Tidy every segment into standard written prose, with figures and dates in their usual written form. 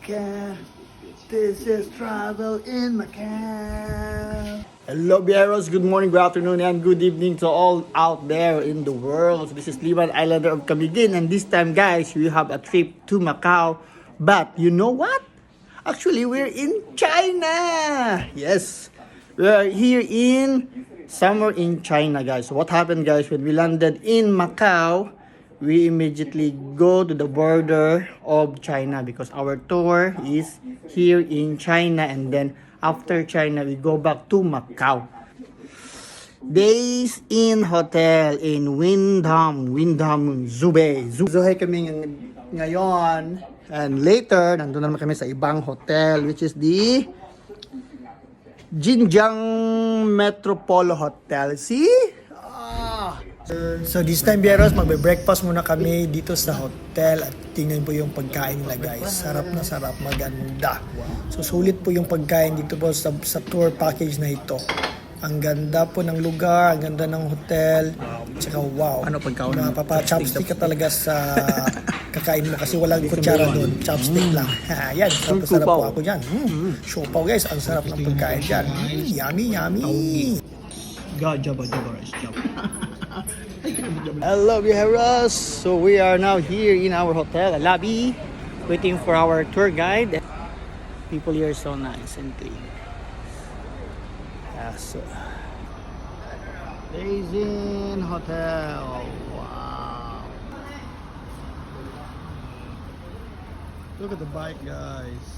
Macau. This is travel in Macau. Hello, Bieros. Good morning, good afternoon, and good evening to all out there in the world. So this is Liman Islander of Camiguin, and this time, guys, we have a trip to Macau. But you know what? Actually, we're in China. Yes, we're here in somewhere in China, guys. So what happened, guys, when we landed in Macau? We immediately go to the border of China because our tour is here in China, and then after China we go back to Macau. Days in hotel in Windham Zubei. Zubei kami ngayon, and later nandun naman kami sa ibang hotel, which is the Jinjiang Metropole Hotel. See? So this time, Bieros, magbe-breakfast muna kami dito sa hotel at tingnan po yung pagkain nila, guys. Sarap na sarap, maganda. So sulit po yung pagkain dito po sa tour package na ito. Ang ganda po ng lugar, ang ganda ng hotel. Tsaka wow, mapapa-chopstick ka talaga sa kakain mo kasi walang kutsara doon. Chopstick lang. Yan, sarap po ako dyan. Siopaw, guys, ang sarap ng pagkain dyan. Yummy, yummy. Jabba, rice, jabba. Hello, Bieros. So we are now here in our hotel lobby, waiting for our tour guide. People here are so nice and clean. So Beijing Hotel. Wow. Look at the bike, guys.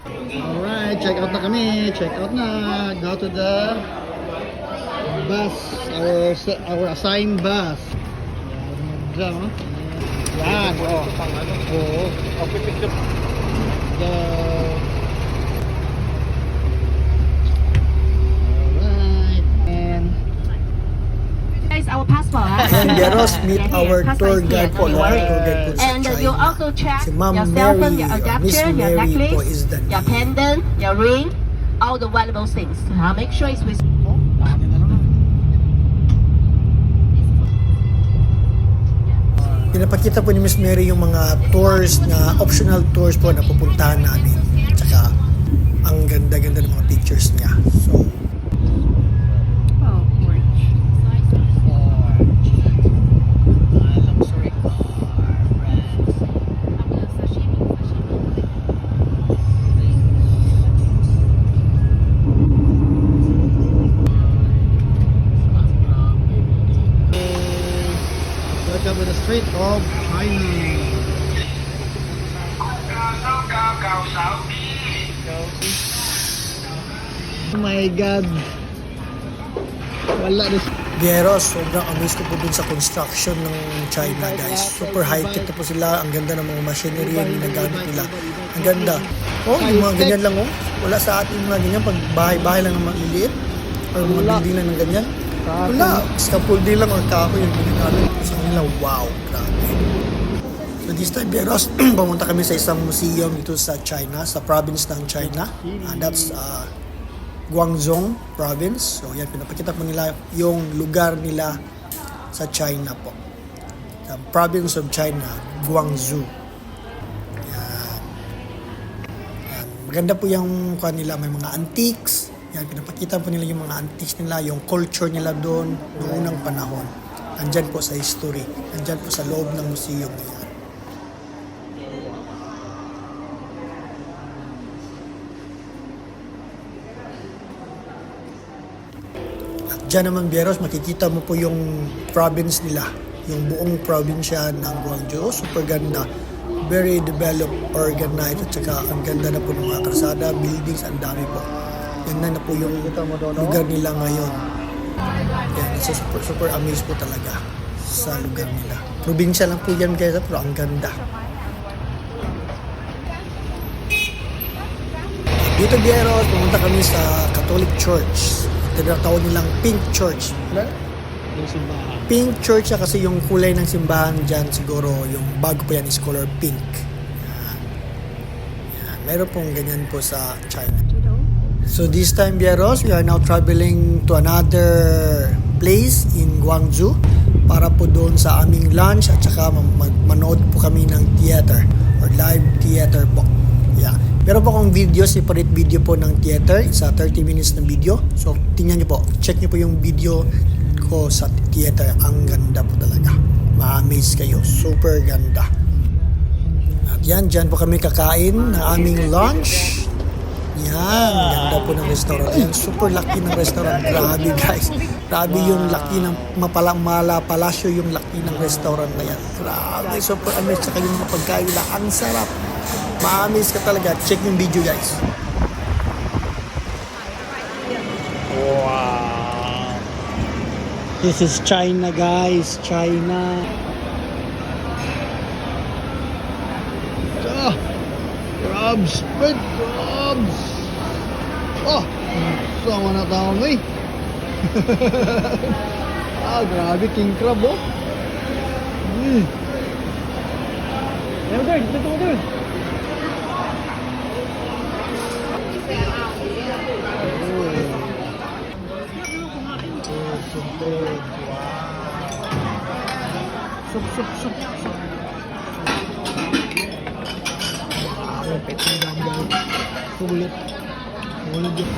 Alright, check out na kami. Check out na. Go to the bus, our assigned bus. Yan, yan. Oh. Alright. And Guys, our passport. and Bieros, meet our tour guide po. And you also check si your Ma'am cell phone, Mary, your Miss adapter, your Mary po necklace, is the your pendant, your ring, all the valuable things. Make sure it's with. Pinapakita po ni Miss Mary yung mga tours na optional tours po na pupuntahan namin. Tsaka ang ganda-ganda ng mga pictures niya. So welcome to the street of China. Oh my God. Wala this. Bieros, sobrang amaze ko po dun sa construction ng China, guys. Super high-tech na po sila. Ang ganda ng mga machinery yung ginagamit nila. Ang ganda. Oh, yung mga ganyan lang, oh. Wala sa atin mga ganyan. Pag bahay-bahay lang ng maliliit. Or mga building lang ng ganyan. Wala. Scaffolding lang or kahoy yung ginagamit sa kanila. Wow, grabe. So this time, Bieros, pumunta kami sa isang museum dito sa China, sa province ng China. That's Guangdong province. So yan, pinapakita po nila yung lugar nila sa China po. The province of China, Guangzhou. Yan. Yan. Maganda po yung nila, may mga antiques. Yan, pinapakita po nila yung mga antiques nila, yung culture nila doon noong unang panahon. Nandyan po sa history. Nandyan po sa loob ng museum na yan. At dyan naman, Bieros, makikita mo po yung province nila. Yung buong probinsya ng Guangzhou. Super ganda. Very developed, organized. At saka ang ganda na po ng mga kalsada, buildings, ang dami po. Yan na po yung lugar nila ngayon. Yan, so super amazed po talaga sa lugar nila. Probinsya lang po yan, guys, pero ang ganda. Dito, Bieros, pumunta kami sa Catholic Church. Tinatawag nilang Pink Church. Pink Church siya kasi yung kulay ng simbahan dyan siguro, yung bago po yan is color pink. Yan. Yan. Meron pong ganyan po sa China. So this time, Bieros, we are now traveling to another place in Gwangju para po doon sa aming lunch at saka manood po kami ng theater or live theater po. Yeah. Pero po akong video, separate video po ng theater, isa 30 minutes na video. So tingnan niyo po, check niyo po yung video ko sa theater. Ang ganda po talaga. Ma-amaze kayo, super ganda. At yan, dyan po kami kakain ng aming lunch. Yan, ganda po ng restaurant. Yan, super laki ng restaurant. Grabe guys. Grabe yung laki ng Palasyo yung laki ng restaurant na yan. Grabe, super amaze. Saka yung mga pagkain nila, ang sarap. Ma-amaze ka talaga. Check yung video guys. Wow. This is China guys. China. Crabs, red crabs. Oh, sama na tao mo eh. Grabe, king crab oh. Ayun doon, dito mo doon. Sup. Sulit. Wala dyan.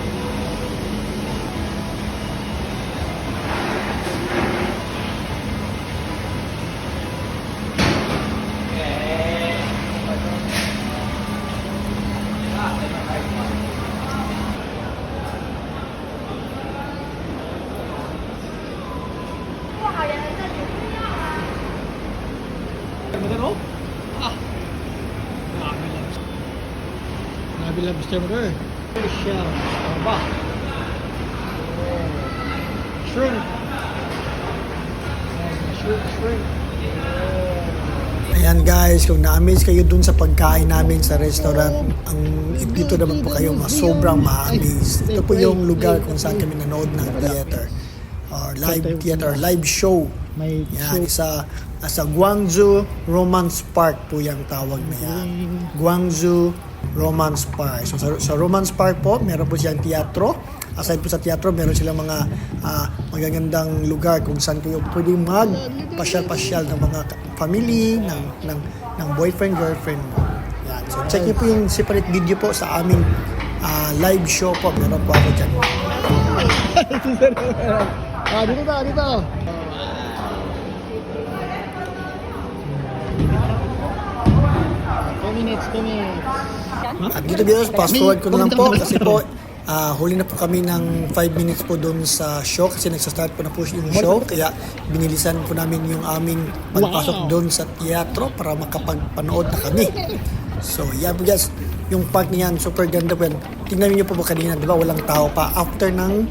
Nabi lobster burger. Shell. Aba. Shrimp. Shrimp. Ayan guys, kung na-amaze kayo dun sa pagkain namin sa restaurant, dito naman po kayo sobrang ma-amaze. Ito po yung lugar kung saan kami nanood ng theater or live show. Yan, sa Gwangju Romance Park po yung tawag na yan. Gwangju Romance Park. So sa Romance Park po, meron po siyang teatro. Aside po sa teatro, meron silang mga magagandang lugar kung saan kayo pwedeng magpasyal-pasyal ng mga family, ng boyfriend, girlfriend mo. Yan. So check niyo po yung separate video po sa aming live show po. Meron po ako dyan. Dito. 2 minutes. At dito fast forward ko na lang po kasi po huli na po kami ng 5 minutes po doon sa show kasi nagsastart po na po yung show kaya binilisan po namin yung aming pagpasok doon sa teatro para makapagpanood na kami. So yeah po guys, yung park niyan super ganda po yan. Tingnan niyo po kanina, di ba walang tao pa after ng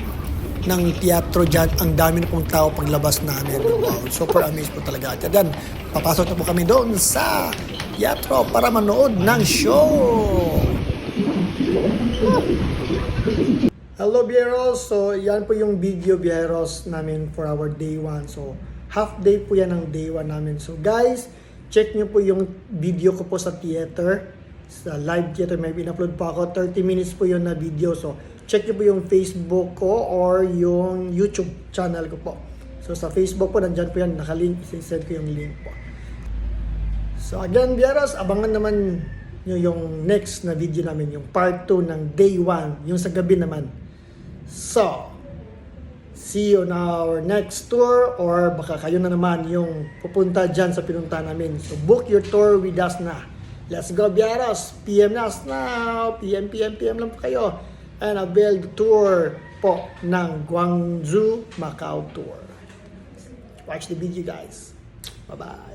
teatro dyan, ang dami na pong tao paglabas namin. Wow, super amazed po talaga. At yan, papasok na po kami doon sa teatro para manood ng show. Hello Bieros! So yan po yung video Bieros namin for our day 1. So half day po yan ng day 1 namin. So guys, check nyo po yung video ko po sa theater. Sa live theater, may in-upload po ako. 30 minutes po yun na video. So check nyo po yung Facebook ko or yung YouTube channel ko po. So sa Facebook po, nandyan po yan, nakalink, isend ko yung link po. So again, Bieros, abangan naman nyo yung next na video namin, yung part 2 ng day 1, yung sa gabi naman. So, see you on our next tour or baka kayo na naman yung pupunta dyan sa pinunta namin. So book your tour with us na. Let's go, Bieros! PM na now! PM lang po kayo. And avail the tour po ng Gwangju Macau Tour. Watch the video guys. Bye-bye.